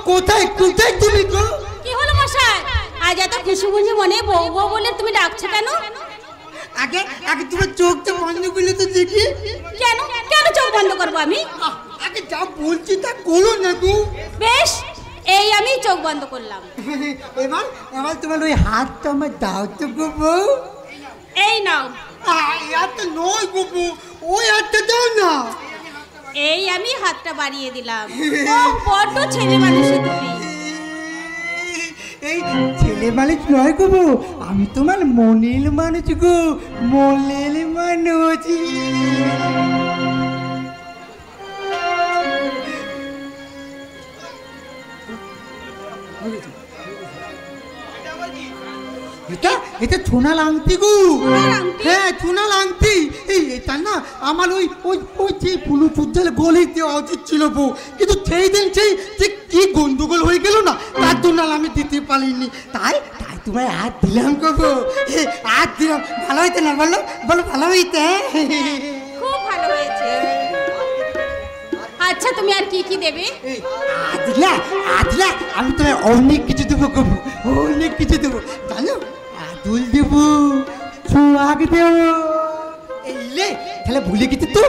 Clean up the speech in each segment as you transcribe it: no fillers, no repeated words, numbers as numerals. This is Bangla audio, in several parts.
কোথায় কোথায় তুমি গো? কি হলো মশাই, আজ এত খুশি খুশি মনে বউ বউ বলে তুমি ডাকছো কেন? আগে আগে তোমার চোখটা বন্ধ করলে তো দেখি। কেন কেন চোখ বন্ধ করবো আমি? আগে যা বলছি তা করো না গো। বেশ, এই আমি চোখ বন্ধ করলাম। এবার এবার তোমার ওই হাতটা আমার দাও তো গো বউ। এই নাও। হাতটা নয় গো বউ, ওই হাতটা দাও না। এই আমি হাতটা বাড়িয়ে দিলাম। বড্ড ছেলে মানুষ তুমি। এই ছেলে মানুষ নয় গো বউ, আমি তোমার মনের মানুষ গো, মনের মানুষ। এটা এটা সোনা লাংতি গো। হ্যাঁ সোনা লাংতি। এই এটা না আমার ওই ওই ওই যে পুলু চুদ্দালে গলে দেওয়া উচিত ছিল বউ, কিন্তু সেই দিন সেই যে কি গন্ডগোল হয়ে গেল না, তার জন্য আমি দিতে পারিনি। তাই তাই তোমার হাত দিলাম গো বউ, হাত দিলাম। ভালো হইতে না বলো বলো, ভালো হইতে? খুব ভালো হয়েছে। আচ্ছা তুমি আর কি কি দেবে? আদিলা আদিলা আমি তোমায় অনেক কিছু দেবো গো বউ, অনেক কিছু দেবো জানো। আদুল দেবো, সোহাগ দেবো। এইলে তাহলে ভুলে গেছি তো।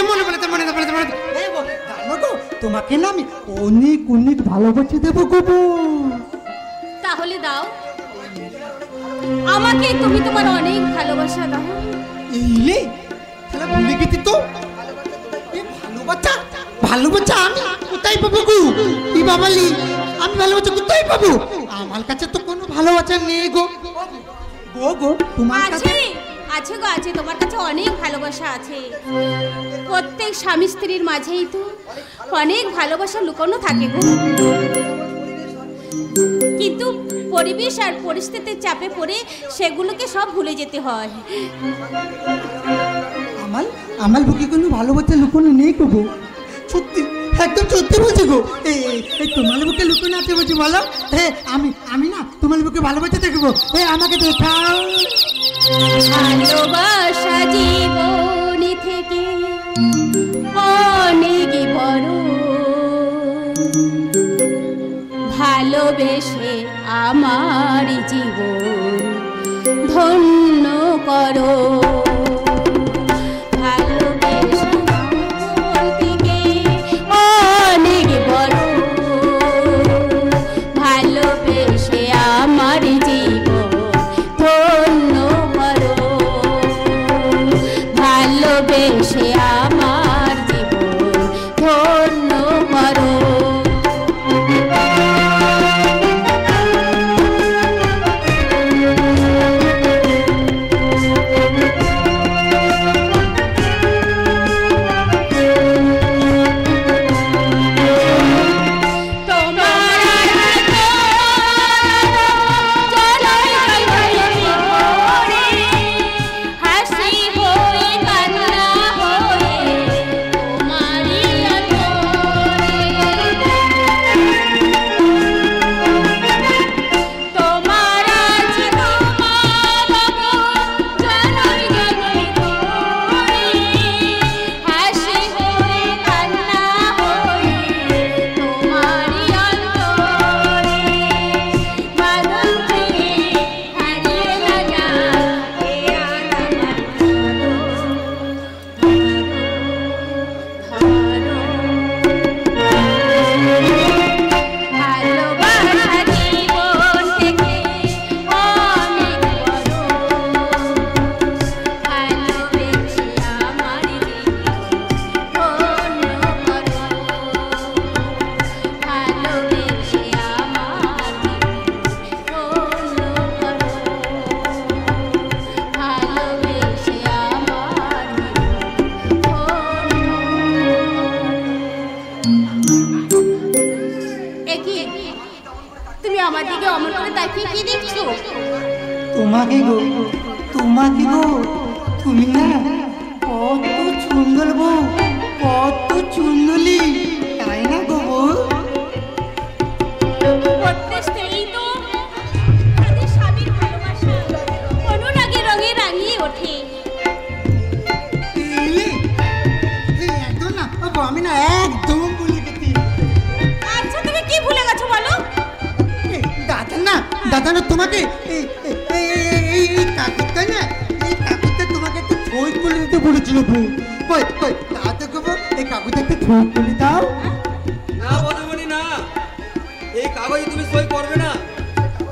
মনে পড়ে মনে পড়ে মনে জানো গো, তোমাকে না আমি অনেক অনেক ভালোবাসা দেবো গো বউ। তাহলে দাও আমাকে, তুমি তোমার অনেক ভালোবাসা দাও। এইলে তাহলে ভুলে গেছি তো। ভালোবাসা ভালোবাসা আমি কোথায় পাবো গো? কি বাবালি, আমি ভালোবাসা কোথায় পাবো? আমার কাছে তো কোনো ভালোবাসা নেই গো। গো গো তোমার কাছে আছে গো, আছে। তোমার কাছে অনেক ভালোবাসা আছে। প্রত্যেক স্বামী স্ত্রীর মাঝেই তো অনেক ভালোবাসা লুকানো থাকে গো, কিন্তু পরিবেশ আর পরিস্থিতির চাপে পড়ে সেগুলোকে সব ভুলে যেতে হয়। আমার বুকে কোনো ভালোবাসা লুকোনো নেই গো বউ, সত্যি একদম সত্যি বলছি গো। এই তোমার বুকে লুকোনো আছে বলছি বলো। আমি আমি না তোমার বুকে ভালোবাসা দেখবো, আমাকে দেখাও। ভালোবাসা জীবনী থেকে অনেক বড়, ভালোবেসে আমার জীবন ধন্য করো। তোমাকে গো, তোমাকে গো, তুমি না কত সুন্দর বউ, কত সুন্দরী, তাই না গো বউ? প্রত্যেক স্ত্রী তো তাদের স্বামীর ভালোবাসা অনুরাগে রঙে রাঙিয়ে ওঠে। একদম না আমি না একদম ভুলে গেছি। আচ্ছা তুমি কি ভুলে তোমাকে এই কাকুরটা না, এই কাকুরটা তোমাকে একটা ছই করে দিতে বলেছিল বউ। কই কই তা দেখো বউ, এই কাকুরটা একটা ছই করে দাও। না বধূমণি না, এই কাগজে তুমি সই করবে না।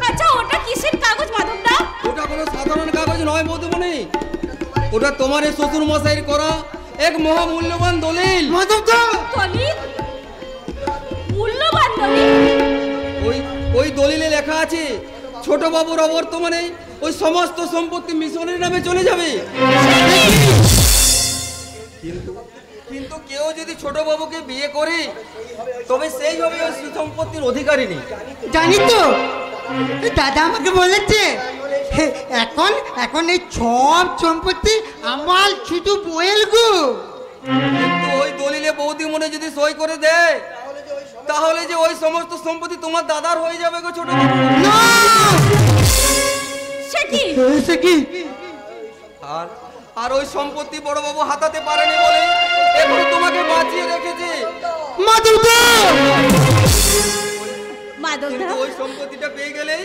আচ্ছা ওটা কিসের কাগজ মাধবদা? ওটা কোনো সাধারণ কাগজ নয় বধূমণি, ওটা তোমার এই শ্বশুর মশাইয়ের করা এক মহামূল্যবান দলিল। মাধবদা দলিল? মূল্যবান দলিল? ওই দলিলে লেখা আছে ছোট বাবুর অবর্তমানে ওই সমস্ত সম্পত্তি মিশনের নামে চলে যাবে। কিন্তু কেউ যদি ছোট বাবুকে বিয়ে করে তবে সেই হবে ওই সম্পত্তির অধিকারী নেই। জানি তো, দাদা আমাকে বলেছে এখন এখন এই সব সম্পত্তি আমার শুধু বইয়ের গো। কিন্তু ওই দলিলে বৌদি মনে যদি সই করে দেয় তাহলে যে ওই সমস্ত সম্পত্তি তোমার দাদার হয়ে যাবে গো ছোট বাবু। না সে কি? সে কি? আর ওই সম্পত্তি বড় বাবু হাতাতে পারেনি বলে এখন তোমাকে বাঁচিয়ে রেখেছে। মাধবদা মাধবদা ওই সম্পত্তিটা পেয়ে গেলেই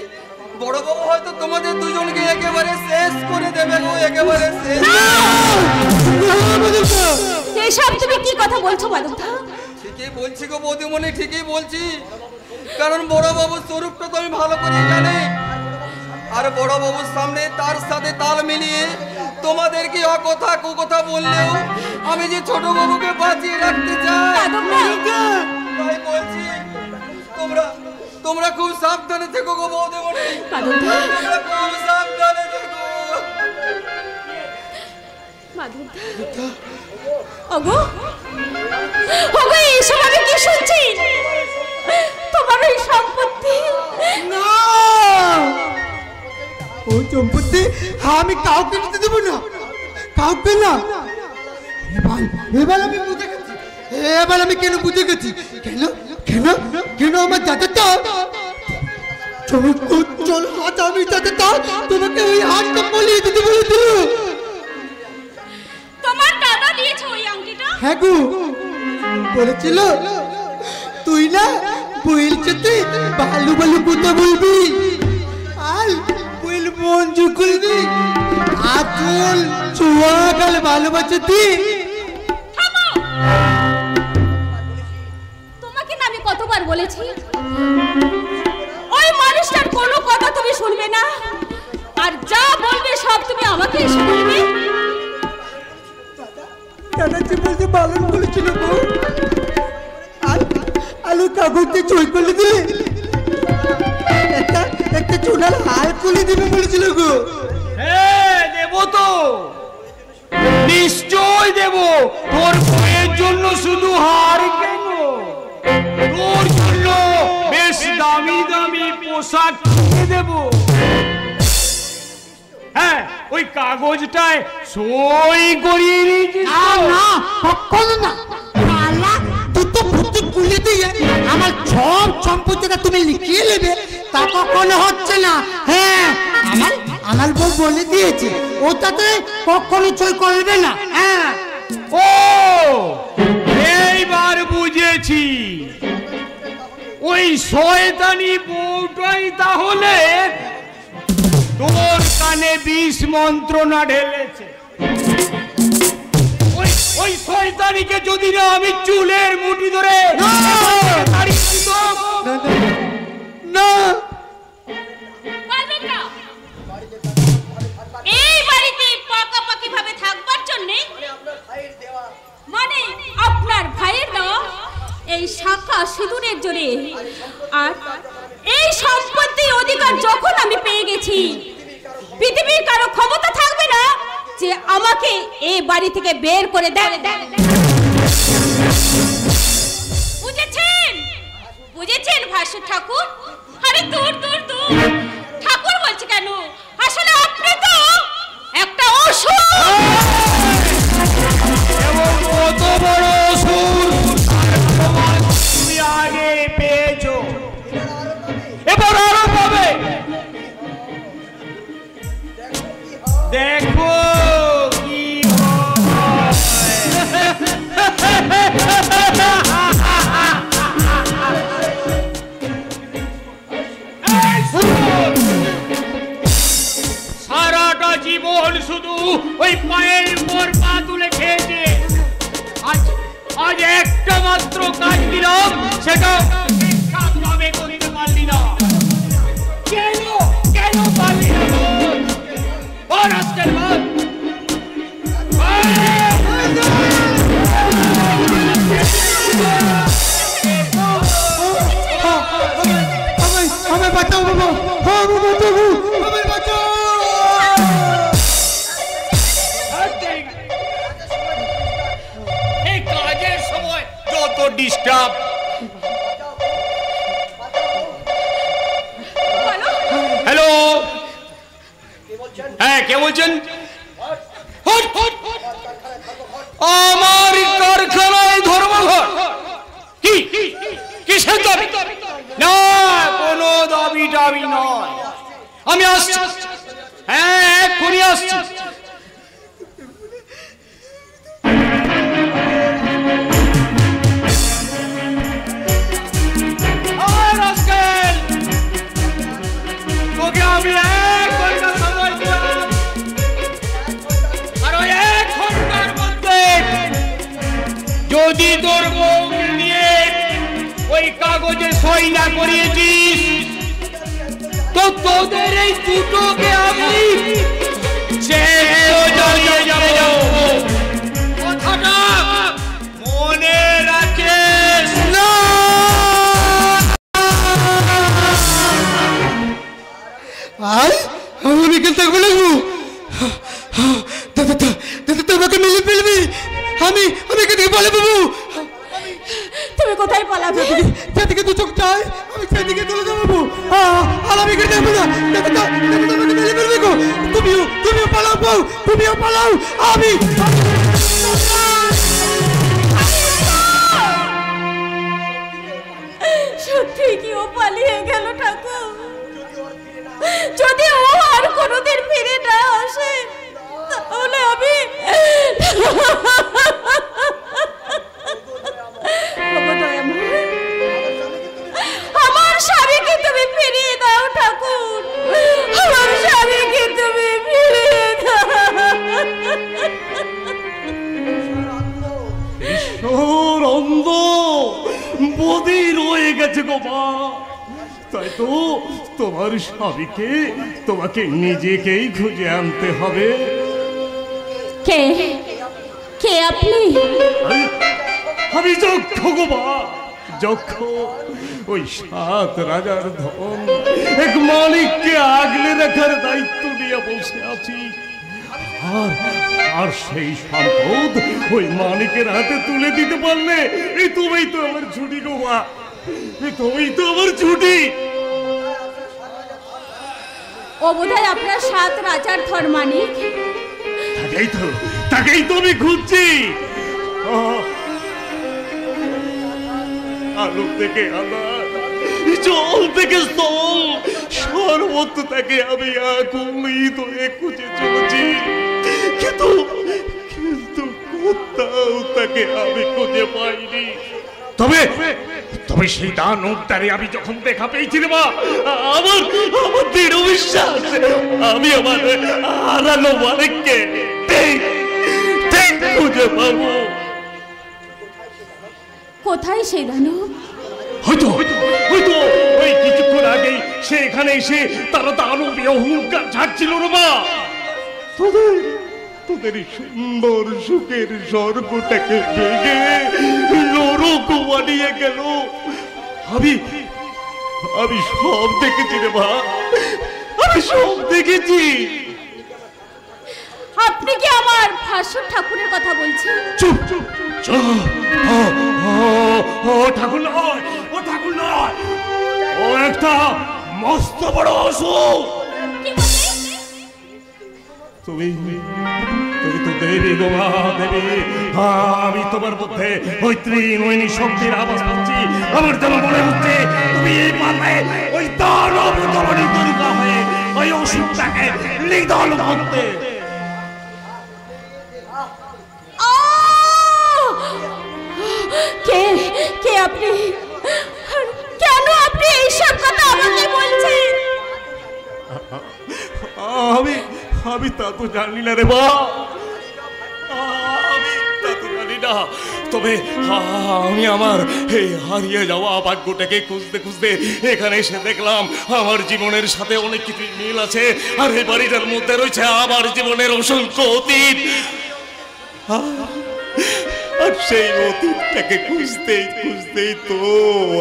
বড় বাবু হয়তো তোমাদের দুজনকে একেবারে শেষ করে দেবে গো, একেবারে শেষ। এসব তুমি কি কথা বলছো মাধবদা? ঠিকই বলছি গো বৌদিমণি, ঠিকই বলছি, কারণ বড় বাবুর স্বরূপটা তো আমি ভালো করে জানি। আর বড় বাবুর সামনে তার সাথে তাল মিলিয়ে তোমাদেরকে অকথা কুকথা বললেও আমি যে ছোট বাবুকে বাঁচিয়ে রাখতে চাই। তাই বলছি তোমরা খুব সাবধানে থেকো গো বৌদিমণি, তোমরা খুব সাবধানে থেকো। মাধবদা ওগো ওগো এইসব আমি কি শুনছি? তোমার ওই সম্পত্তি? না, ওই সম্পত্তি আমি কাউকে নিতে দেবো না, কাউকে না। এবার আমি বুঝে গেছি, এবার আমি কেন বুঝে গেছি। কেন কেন কেন আমার দাদাটা চল হাত আমি দাদাটা তোমাকে ওই হাতটা বলিয়ে দিতে বলেছিল। তোমার দাদা দিয়েছে ওই আংটিটা? হ্যাঁ গো, বলেছিল তুই না বইয়ের সাথে ভালো ভালো কথা বলবি আর বইয়ের মঞ্জু করবি আচল চুয়াকাল ভালোবাসাতে। তোমাকে না আমি কতবার বলেছি ওই মানুষটার কোনো কথা তুমি শুনবে না, আর যা বলবে সব তুমি আমাকে এসে বলবে। দাদা যে বলতে পালন করেছিল গো, আলু কাগজে চই করে দিলে একটা চুনার হাল খুলে দিবে বলেছিল গো। হ্যাঁ দেবো তো, নিশ্চয় দেবো। তোর বইয়ের জন্য শুধু হার কেন, তোর জন্য বেশ দামি দামি পোশাক কিনে দেবো। হ্যাঁ ওই কাগজটায় সই করিয়ে নিয়েছিস? না কখনো না, দুটো ভর্তি খুলে দিয়ে আমার সব সম্পত্তিটা তুমি লিখিয়ে নেবে, তা কখনো হচ্ছে না। হ্যাঁ আমার বউ বলে দিয়েছে ওটাতে কখনো চই করবে না। হ্যাঁ ও এইবার বুঝেছি, ওই শয়তানি বউটাই তাহলে তোর কানে বিষ মন্ত্রণা ঢেলেছে। ওই শয়তানিকে যদি না আমি চুলের মুঠি ধরে না, এই বাড়িতে পাকাপাকি ভাবে থাকবার জন্য মানে আপনার ভাইয়ের দেওয়া এই শাখা সিঁদুরের জোরে আর এই সম্পত্তির অধিকার যখন আমি পেয়ে গেছি, পৃথিবীর কারো ক্ষমতা থাকবে না যে আমাকে এই বাড়ি থেকে বের করে দেয়। বুঝেছেন? বুঝেছেন ভাসুর ঠাকুর? আরে দূর দূর দূর, ঠাকুর বলছে কেন? আসলে আপনি তো একটা অসুর। কত বড় অসুর তুমি আগে পেয়েছো, এবার আরো পাবে। দেখো কি হয়। সেটাও ঠিকঠাকভাবে করতে পারলি না। কেন কেন পারলি না? বল আজকের বল। আমায় বাঁচাও বাবা, আমায় বাঁচাও। এই কাজের সময় যত ডিস্টার্ব। হ্যালো, হ্যাঁ কে বলছেন? আমার কারখানায় ধর্মঘট? কি কিসের দাবি? না, কোনো দাবি দাবি নয়। আমি আসছি, হ্যাঁ এক্ষুনি আসছি। তোকে আমি 1 ঘন্টা সময় দিলাম, আর ওই 1 ঘন্টার মধ্যে যদি তোর বউকে নিয়ে ওই কাগজে সই না করিয়েছিস তো তোদের এই দুটোকে আমি জ্বালিয়ে যাব। কথাটা মনে রাখিস। না আমি বিকেল থাকবো লাগবো। দাদা দাদা তোমাকে মিলে ফেলবি। আমি এখান থেকে পালে পাবো। তুমি কোথায় পালাবে? যেদিকে দু চোখ চাই আমি সেদিকে চলে যাবো। আর আমি এখানে থাকবো না। দাদা তোমাকে মিলে ফেলবি গো। তুমিও পালাও বউ, তুমিও পালাও। আমি সত্যি কি ও পালিয়ে গেল ঠাকুর? যদি ও আর কোনোদিন ফিরে না আসে তাহলে আমি আমার স্বামীকে তুমি ফিরিয়ে দাও ঠাকুর, আমার স্বামীকে তুমি ফিরিয়ে দাও। ঈশ্বর অন্ধ বধির হয়ে গেছে গো মা। তাই তো তোমার স্বামীকে তোমাকে নিজেকেই খুঁজে আনতে হবে। কে কে আপনি? আমি যক্ষ গো মা, যক্ষ। ওই 7 রাজার ধন এক মালিককে আগলে রাখার দায়িত্ব নিয়ে বসে আছি। আর সেই সম্পদ ওই মালিকের হাতে তুলে দিতে পারলে এই তুমি তো আমার ছুটি গো মা, তুমি তো আমার ছুটি। ও বোধহয় আপনার 7 রাজার ধর্মানিক। তাকেই তো আমি খুঁজছি। আলো থেকে আলো, জল থেকে স্থল, সর্বত্র তাকে আমি আকুলিত হয়ে খুঁজে চলেছি, কিন্তু কোথাও তাকে আমি খুঁজে পাইনি। তবে সেই দানবটারে আমি যখন দেখা পেয়েছিলাম আমার দৃঢ় বিশ্বাস আমি আমার হারানো মালিককে ঠিক খুঁজে পাবো। কোথায় সেই দানব? হয়তো ওই কিছুক্ষণ আগেই সে এখানে এসে তারা দানবীয় হুঙ্কার ছাড়ছিল রে মা। তোদের সুন্দর সুখের স্বর্গটাকে ভেঙে নরক বানিয়ে গেল। আমি সব দেখেছি রে মা, আমি সব দেখেছি। আপনি কি আমার ভাসুর ঠাকুরের কথা বলছেন? চুপ চুপ চুপ। ও ঠাকুর নয়, ও ঠাকুর নয়, ও একটা মস্ত বড় অসুর। তুমি তো দেবী গো মা, দেবী। আমি তোমার মধ্যে ওই ত্রিনয়নী শক্তির আওয়াজ পাচ্ছি। আমার যেন মনে হচ্ছে তুমি এই পারবে ওই দানব দমনী দুর্গা হয়ে ওই অসুরটাকে নিধন করতে। কে আপনি? কেন আপনি এইসব কথা আমাকে বলছেন? আমি তা তো জানি না রে মা, আমি তা তো জানি না। তবে আমি আমার এই হারিয়ে যাওয়া ভাগ্যটাকে খুঁজতে খুঁজতে এখানে এসে দেখলাম আমার জীবনের সাথে অনেক কিছু মিল আছে, আর এই বাড়িটার মধ্যে রয়েছে আমার জীবনের অসংখ্য অতীত। আর সেই অতীতটাকে খুঁজতেই খুঁজতেই তো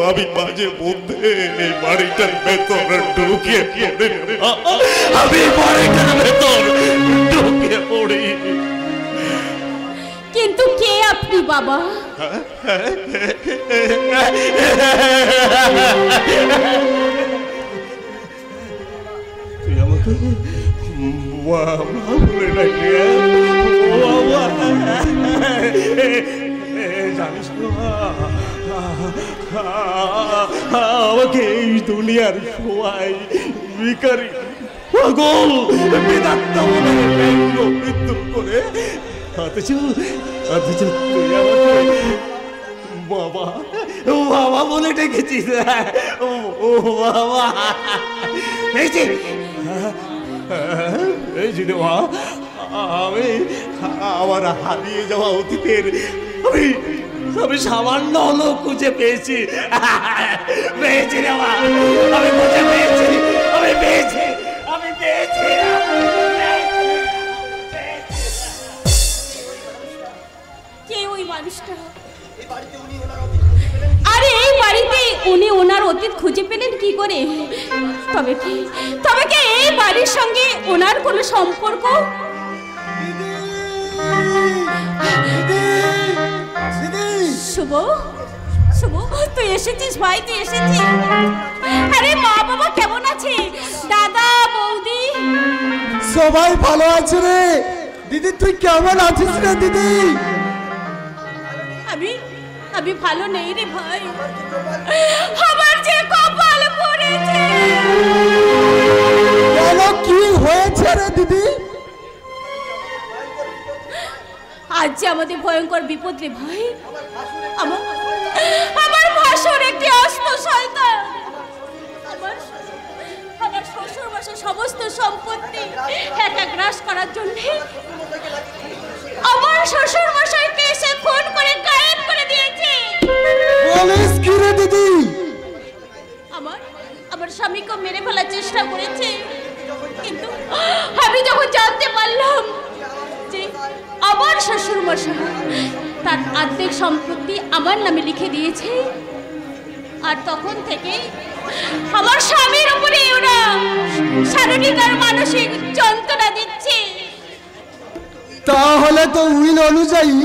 আমি মাঝে মধ্যে এই বাড়িটার ভেতর ঢুকে পড়ি, আমি বাড়িটার ভেতর ঢুকে পড়ি। কিন্তু কে আপনি বাবা? তুই আমাকে বলে ডাকি? জানিস আমাকে এই দুনিয়ার সবাই ভিখারি পাগল বেদান্ত মৃত্যু করে, অথচ তুই আমাকে বাবা বাবা বলে ডেকেছিস। ও বাবা, এই যে মা, আমি আমার হারিয়ে যাওয়া অতীতের আমি সামান্য হলো খুঁজে পেয়েছি রে মা, আমি খুঁজে পেয়েছি, আমি পেয়েছি। কে ওই মানুষটা? আরে এই বাড়িতে উনি ওনার অতীত খুঁজে পেলেন কি করে? তবে কি এই বাড়ির সঙ্গে ওনার কোনো সম্পর্ক? শুভ, তুই এসেছিস ভাই, তুই এসেছিস। আরে মা বাবা কেমন আছে? দাদা বৌদি সবাই ভালো আছে রে। দিদি তুই কেমন আছিস রে দিদি? আমি ভালো নেই রে ভাই, আমার যে কপাল পড়েছে। কি হয়েছে রে দিদি? আজ যে আমাদের ভয়ঙ্কর বিপদ রে ভাই। আমার ভাসুর একটি অস্ত শয়তান আমার শ্বশুর মশাই সমস্ত সম্পত্তি একা গ্রাস করার জন্য আমার শ্বশুর মশাইকে সে খুন করে গায়েব করে দিয়েছে। বলিস কি রে দিদি? আমার স্বামীকে মেরে ফেলার চেষ্টা করেছে, কিন্তু আমি যখন জানতে পারলাম যে আমার শ্বশুর মশাই তার অর্ধেক সম্পত্তি আমার নামে লিখে দিয়েছে, আর তখন থেকে আমার স্বামীর উপরে ওরা শারীরিক আর মানসিক যন্ত্রণা দিচ্ছে। তাহলে তো উইল অনুযায়ী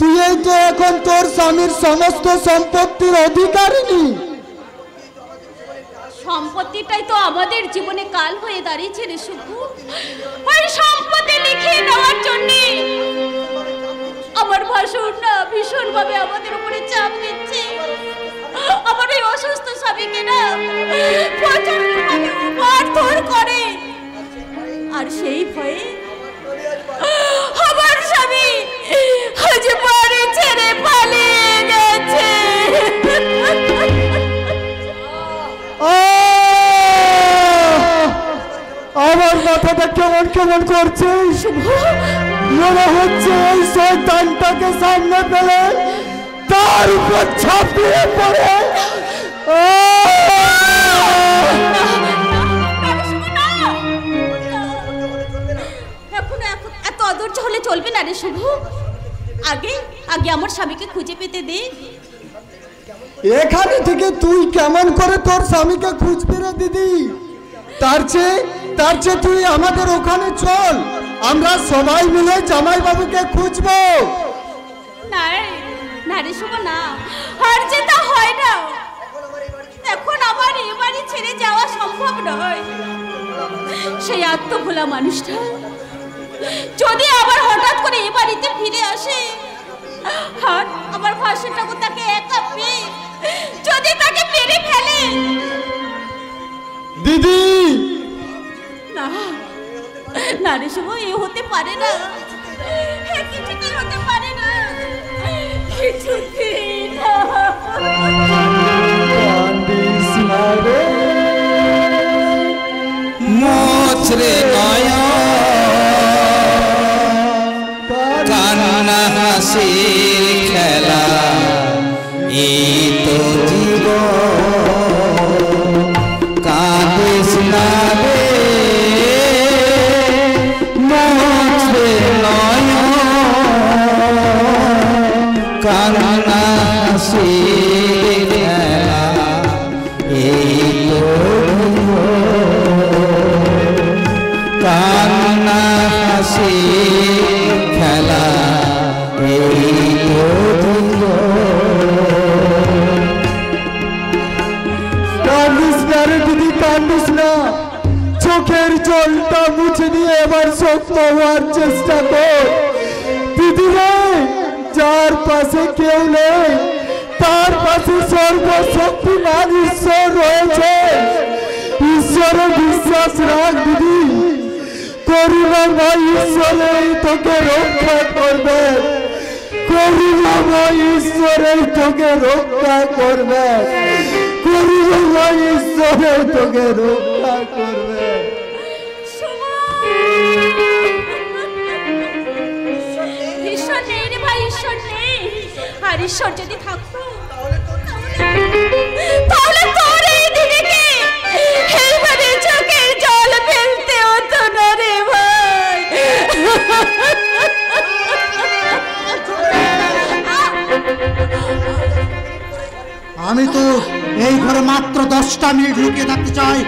তুই তো এখন তোর স্বামীর সমস্ত সম্পত্তির অধিকারিনী। সম্পত্তিটাই তো আমাদের জীবনে কাল হয়ে দাঁড়িয়েছে রে শুভু। ওই সম্পত্তি লিখে নেওয়ার জন্য আমার ভাসুর না ভীষণ ভাবে আমাদের উপরে চাপ দিচ্ছে। আমার এই অসুস্থ স্বামীকে না প্রচন্ড ভাবে মারধর করে, আর সেই ভয়ে আমার স্বামী আজ বাড়ি ছেড়ে পালিয়ে গেছে। আমার মাথাটা কেমন কেমন করছে। মনে হচ্ছে এই শয়তানটাকে সামনে পেলে তার উপর ঝাঁপিয়ে পড়ে। এখন এত অধৈর্য হলে চলবে না রে শুভ। আগে আমার স্বামীকে খুঁজে পেতে দে। এখানে থেকে তুই কেমন করে তোর স্বামীকে খুঁজবি রে দিদি? তার চেয়ে তুই আমাদের ওখানে চল, আমরা সবাই মিলে জামাই বাবুকে খুঁজবো। না রে শুভ, না, আর যেটা হয় না। এখন আমার এই বাড়ি ছেড়ে যাওয়া সম্ভব নয়। সেই আত্মভোলা মানুষটা যদি আবার হঠাৎ করে এই বাড়িতে ফিরে আসে, আর আমার ভাষাটাকে তাকে একা পেয়ে যদি তাকে মেরে ফেলে, দিদি না রে শুভ, এ হতে পারে না, কিছুতেই হতে পারে না, কিছুতেই না। মোচরে নয়া কান্না হাসি খেলা এই তো জীবন কাঁদিস না রে মোছে নয়ন কান্না হাসি খেলা এই তো কান্না হাসি খেলা এই তো কান্দিস না রে দিদি, কান্দিস না। চোখের জলটা মুছে দিয়ে এবার শক্ত হওয়ার চেষ্টা কর দিদি রে। যার পাশে কেউ নেই তার পাশে সর্বশক্তিমান ঈশ্বর রয়েছে। ঈশ্বরে বিশ্বাস রাখ দিদি, করুণাময় ঈশ্বরেই তোকে রক্ষা করবে, করুণাময় ঈশ্বরেই তোকে রক্ষা করবে, করুণাময় ঈশ্বরেই তোকে রক্ষা করবে। ঈশ্বর নেই রে ভাই, ঈশ্বর নেই। আর ঈশ্বর যদি থাকতো তাহলে তোর এই দিদিকে এইভাবে চোখের জল ফেলতে হতো না রে ভাই। আমি তো এই ঘরে মাত্র 10টা মিনিট লুকিয়ে থাকতে চাই।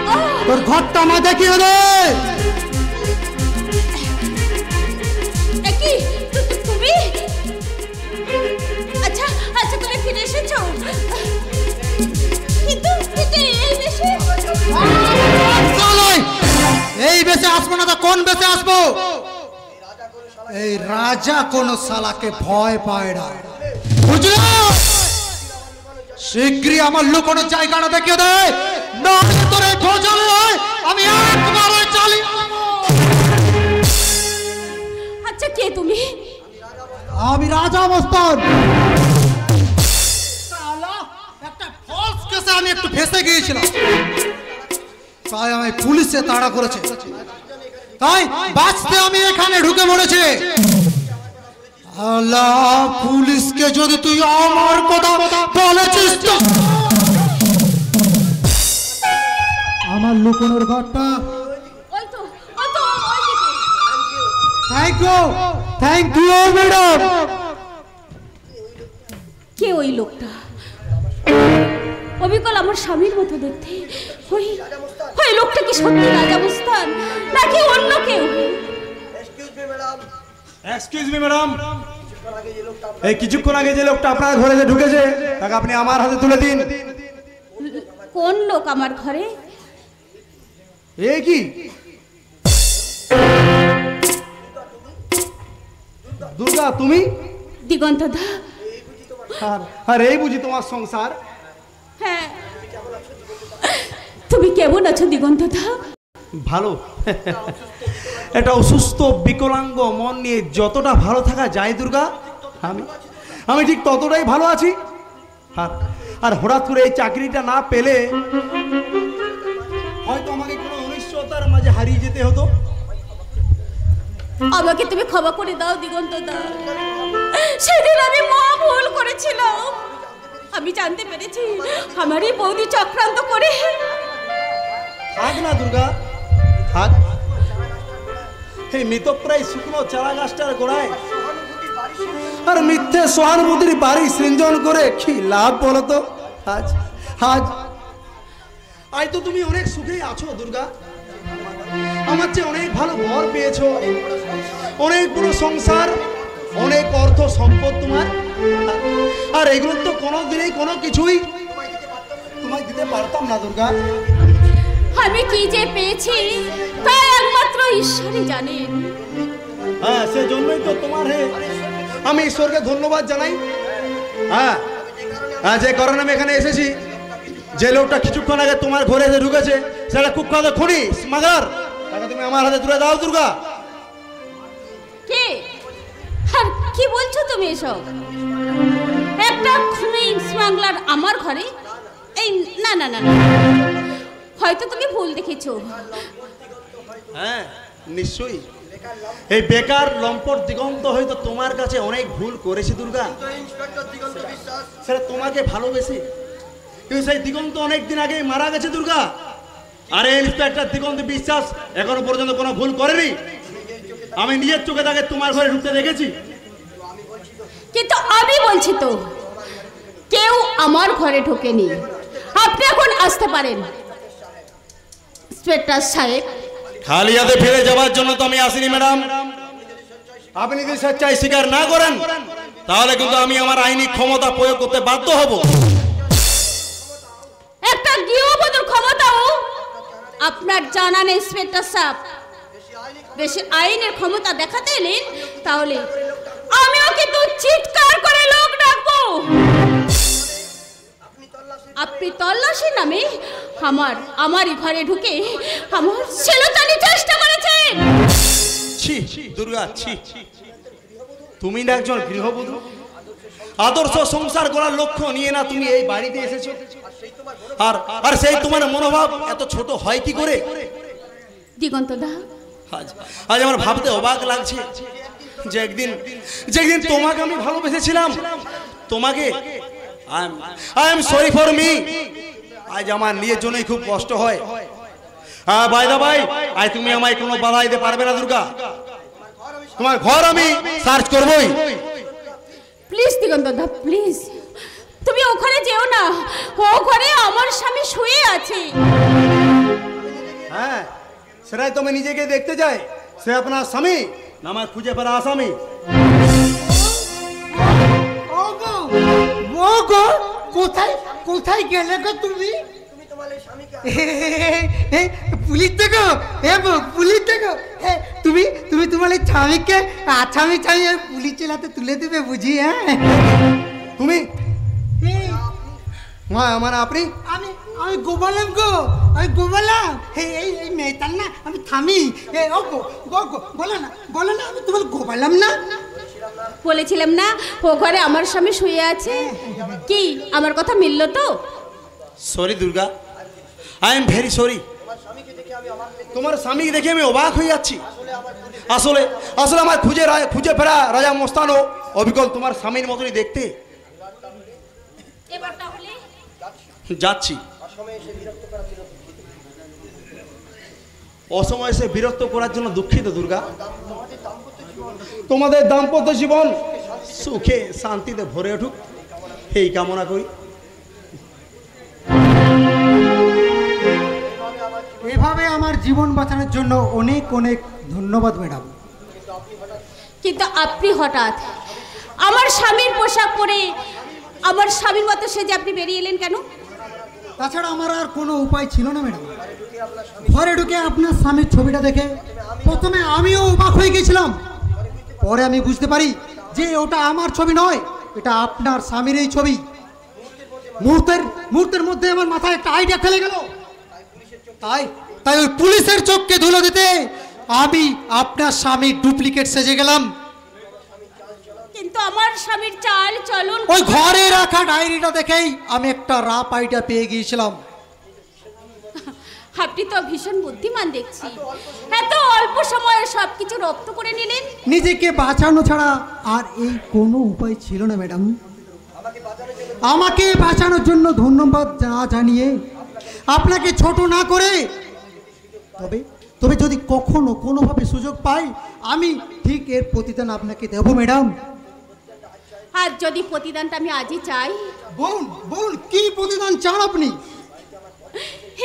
তোর ঘরটা না দেখিয়ে দে। কি তুমি? আচ্ছা আচ্ছা, তুমি ফিরে এসেছো, কিন্তু এই বেশে এই বেশে আসবো না তো কোন বেশে আসবো? এই রাজা কোন শালাকে ভয় পায় না, বুঝলো? শীঘ্রই আমার লুকানোর জায়গাটা দেখিয়ে দে, না হলে তোর এই ভোজনে আমি একবারে চালি। আচ্ছা কে তুমি? আমি রাজা মস্তান। একটা ফলস কেসে আমি একটু ফেঁসে গিয়েছিলাম, তাই আমি পুলিশে তাড়া করেছে, তাই বাঁচতে আমি এখানে ঢুকে পড়েছি। আল্লাহ, পুলিশকে যদি তুই আমার কথা বলেছিস তো আমার লুকোনোর ঘরটা। ওই তো ওই দিকে। Thank you madam. কে ওই লোকটা? অবিকল আমার স্বামীর মতো দেখতে। ওই লোকটা কি সত্যি রাজা মুস্তান নাকি অন্য কেউ? এক্সকিউজ মি ম্যাডাম, এই কিছুক্ষণ আগে যে লোকটা আপনার ঘরে যে ঢুকেছে তাকে আপনি আমার হাতে তুলে দিন। কোন লোক আমার ঘরে? এ কি দুর্গা তুমি? দিগন্ত দা। আর এই বুঝি তোমার সংসার? হ্যাঁ, তুমি কেমন আছো দিগন্ত দা? ভালো। এটা অসুস্থ বিকলাঙ্গ মন নিয়ে যতটা ভালো থাকা যায় দুর্গা, আমি ঠিক ততটাই ভালো আছি। আর হঠাৎ করে এই চাকরিটা না পেলে হয়তো আমাকে কোনো অনিশ্চয়তার মাঝে হারিয়ে যেতে হতো। আমাকে তুমি ক্ষমা করে দাও দিগন্ত দা। সেদিন আমি মহা ভুল করেছিলাম। আমি জানতে পেরেছি আমার এই বৌদি চক্রান্ত করে। থাক না দুর্গা, থাক। এই মৃতপ্রায় শুকনো চারা গাছটার গোড়ায় আর মিথ্যে সহানুভূতির বাড়ি সৃজন করে কি লাভ বলো তো? আজ তো তুমি অনেক সুখেই আছো দুর্গা, আমার চেয়ে অনেক ভালো ঘর পেয়েছো, অনেক বড় সংসার, অনেক অর্থ সম্পদ তোমার। আর এগুলো তো কোনোদিনই কোনো কিছুই তোমায় দিতে পারতাম না দুর্গা। আমি কি যে পেয়েছি তা একমাত্র ঈশ্বরই জানেন। হ্যাঁ, সেজন্যই তো তোমার আমি ঈশ্বরকে ধন্যবাদ জানাই। হ্যাঁ, যে কারণে আমি এখানে এসেছি, যে লোকটা কিছুক্ষণ আগে তোমার ঘরে এসে ঢুকেছে সেটা কুখ্যাত খুনি স্মাগলার, তাকে তুমি আমার হাতে তুলে দাও দুর্গা। কে? আর কি বলছো তুমি এসব? একটা খুনি স্মাগলার আমার ঘরে? এই না না না, হয়তো তুমি ভুল দেখেছো। হ্যাঁ নিশ্চয়ই, এই বেকার লম্পট দিগন্ত হয়তো তোমার কাছে অনেক ভুল করেছে দুর্গা, সেটা তোমাকে ভালোবেসে, কিন্তু সেই দিগন্ত অনেকদিন আগে মারা গেছে দুর্গা। আরে ইন্সপেক্টর দিগন্ত বিশ্বাস এখনো পর্যন্ত কোনো ভুল করেনি। আমি নিজের চোখে তাকে তোমার ঘরে ঢুকতে দেখেছি। কিন্তু আমি বলছি তো কেউ আমার ঘরে ঢোকেনি। আপনি এখন আসতে পারেন। ইন্সপেক্টর সাহেব, খালি হাতে ফিরে যাওয়ার জন্য তো আমি আসিনি ম্যাডাম। আপনি যদি সচ্চাই স্বীকার না করেন তাহলে কিন্তু আমি আমার আইনি ক্ষমতা প্রয়োগ করতে বাধ্য হব। একটা গৃহবধূর ক্ষমতাও আপনার জানা নেই ইন্সপেক্টর সাহেব। বেশি আইনের ক্ষমতা দেখাতে এলেন তাহলে আমিও কিন্তু চিৎকার করে লোক ডাকবো। আপনি তল্লাশি নামে আমারই ঘরে ঢুকে আমার ছেলেটানি চেষ্টা করেছেন। ছি দুর্গা, ছি। তুমি না একজন গৃহবধূ, আদর্শ সংসার করার লক্ষ্য নিয়ে না তুমি এই বাড়িতে এসেছো। আর সেই তোমার মনোভাব এত ছোট হয় কি করে? দিগন্ত দা, আজ আমার ভাবতে অবাক লাগছে যে একদিন তোমাকে আমি ভালোবেসেছিলাম। তোমাকে I am sorry for me. আজ আমার নিজের জন্যই খুব কষ্ট হয়। বাই দা ভাই, আজ তুমি আমায় কোনো বাধা দিতে পারবে না দুর্গা। তোমার ঘর আমি সার্চ করবই। প্লিজ দিগন্ত দা, প্লিজ তুমি ওখানে যেও না। ও ঘরে আমার স্বামী শুয়ে আছে। হ্যাঁ, সেটাই তো আমি নিজেকে দেখতে চাই। সে আপনার স্বামী না আমার খুঁজে ফেরা আসামি? কোথায় গেলে গো তুমি? পুলিশ দেখো, পুলিশ দেখো। তুমি তোমার স্বামীকে আসামি পুলিশ চেলাতে তুলে দেবে বুঝি? হ্যাঁ, তুমি মানে আপনি? আমি গোপালাম গো, আমি গোপালাম। এই মেয়েটার না আমি থামি। বলো না আমি তোমার গোপালাম না? বলেছিলাম না ও ঘরে আমার স্বামী শুয়ে আছে। কি আমার কথা মিলল তো? Sorry Durga, I am very sorry. তোমার স্বামী দেখে আমি অবাক হয়ে যাচ্ছি। আসলে আমার খুঁজে ফেরা রাজা মস্তান ও অবিকল তোমার স্বামীর মতনই দেখতে। এবার তাহলে যাচ্ছি। অসময়ে এসে বিরক্ত করার জন্য দুঃখিত দুর্গা। তোমাদের দাম্পত্য জীবন সুখে শান্তিতে ভরে উঠুক এই কামনা করি। এভাবে আমার জীবন বাঁচানোর জন্য অনেক অনেক ধন্যবাদ ম্যাডাম। কিন্তু আপনি হঠাৎ আমার স্বামীর পোশাক পরে আমার স্বামীর মতো সেজে আপনি বেরিয়ে এলেন কেন? তাছাড়া আমার আর কোনো উপায় ছিল না ম্যাডাম। ঘরে ঢুকে আপনার স্বামীর ছবিটা দেখে প্রথমে আমিও অবাক হয়ে গেছিলাম। পরে আমি বুঝতে পারি যে ওটা আমার ছবি নয়, এটা আপনার স্বামীর এই ছবি। মুহূর্তের মধ্যে আমার মাথায় একটা আইডিয়া খেলে গেল। তাই ওই পুলিশের চোখকে ধুলো দিতে আমি আপনার স্বামীর ডুপ্লিকেট সেজে গেলাম। কিন্তু আমার স্বামীর চাল চলন ওই ঘরে রাখা ডায়েরিটা দেখেই আমি একটা রাপ আইডিয়া পেয়ে গিয়েছিলাম। আপনি তো ভীষণ বুদ্ধিমান দেখছি। এত অল্প সময়ে সবকিছু রপ্ত করে নিলেন। নিজেকে বাঁচানো ছাড়া আর এই কোনো উপায় ছিল না ম্যাডাম। আমাকে বাঁচানোর জন্য ধন্যবাদ না জানিয়ে, আপনাকে ছোট না করে, তবে যদি কখনো কোনোভাবে সুযোগ পাই আমি ঠিক এর প্রতিদান আপনাকে দেবো ম্যাডাম। আর যদি প্রতিদানটা আমি আজই চাই? বলুন কি প্রতিদান চান আপনি?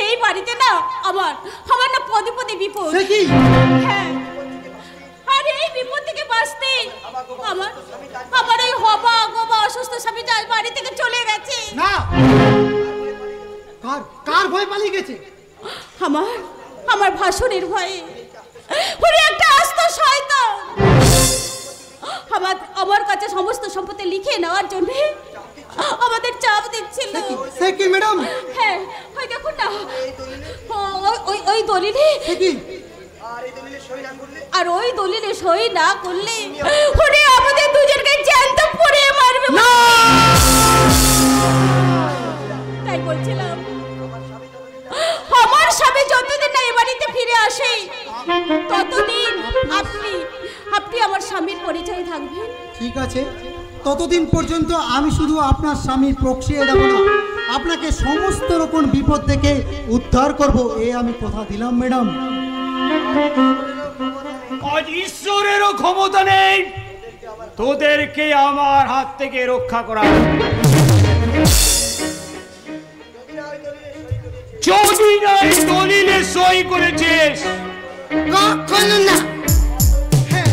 এই বাড়িতে না আমার না পদে পদে বিপদ। হ্যাঁ, আর এই বিপদ থেকে বাঁচতে আমার এই হবা গবা অসুস্থ স্বামীটা বাড়ি থেকে চলে গেছে। না, কার ভয় পালিয়ে গেছে? আমার ভাসুরের ভয়ে। উনি একটা আস্ত শয়তান। আমার কাছে সমস্ত সম্পত্তি লিখে নেওয়ার জন্য আমাদের চাপ দিচ্ছিল। সে কি ম্যাডাম? হ্যাঁ, ওই দেখুন না, ওই দলিলে আর ওই দলিলে সই না করলে উনি আমাদের দুজনকে জ্যান্ত পুড়িয়ে মারবে। তাই বলছিলাম আমার স্বামী যতদিন না এ বাড়িতে ফিরে আসে ততদিন আপনি আপনি আমার স্বামীর পরিচয় থাকবেন। ঠিক আছে, ততদিন পর্যন্ত আমি শুধু আপনার স্বামীর প্রক্সিয়ে দেব না, আপনাকে সমস্ত রকম বিপদ থেকে উদ্ধার করব, এই আমি কথা দিলাম ম্যাডাম। আজ ঈশ্বরেরও ক্ষমতা নেই তোদেরকে আমার হাত থেকে রক্ষা করা। যদি নাই দলিলে সই করেছিস, কখনো না। হ্যাঁ,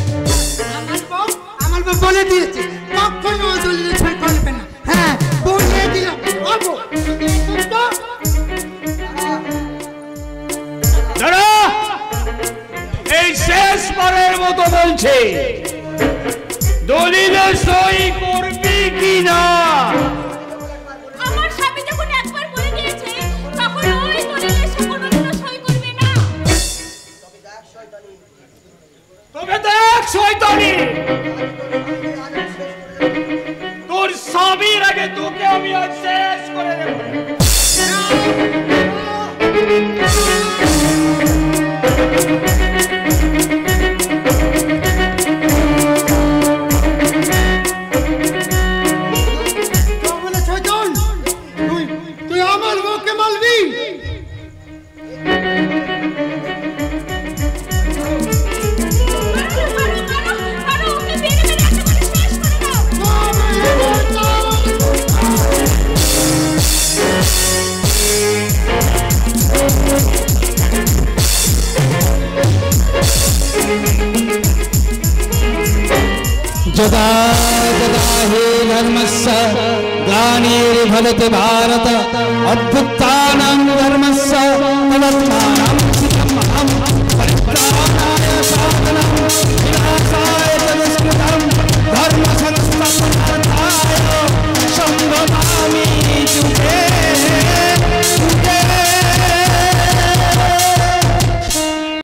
আমার বউ বলে দিয়েছে কখনো দলিলে সই করবে না। হ্যাঁ, বলে দিলাম। দাঁড়া, এই শেষবারের মতো বলছে, দলিলে সই করবি কি না? আমার স্বামী যখন একবার বলে দিয়েছে তখন ওই দলিলে সে কোনোদিনও সই করবে না। তবে দেখ শয়তানি, তোর স্বামীর আগে তোকে আমি আজ শেষ করে দেব। তুই আমার বউকে মারবি? যদা যদা হি ধর্মস্য গ্লানির্ভবতি ভারত অদ্ভুত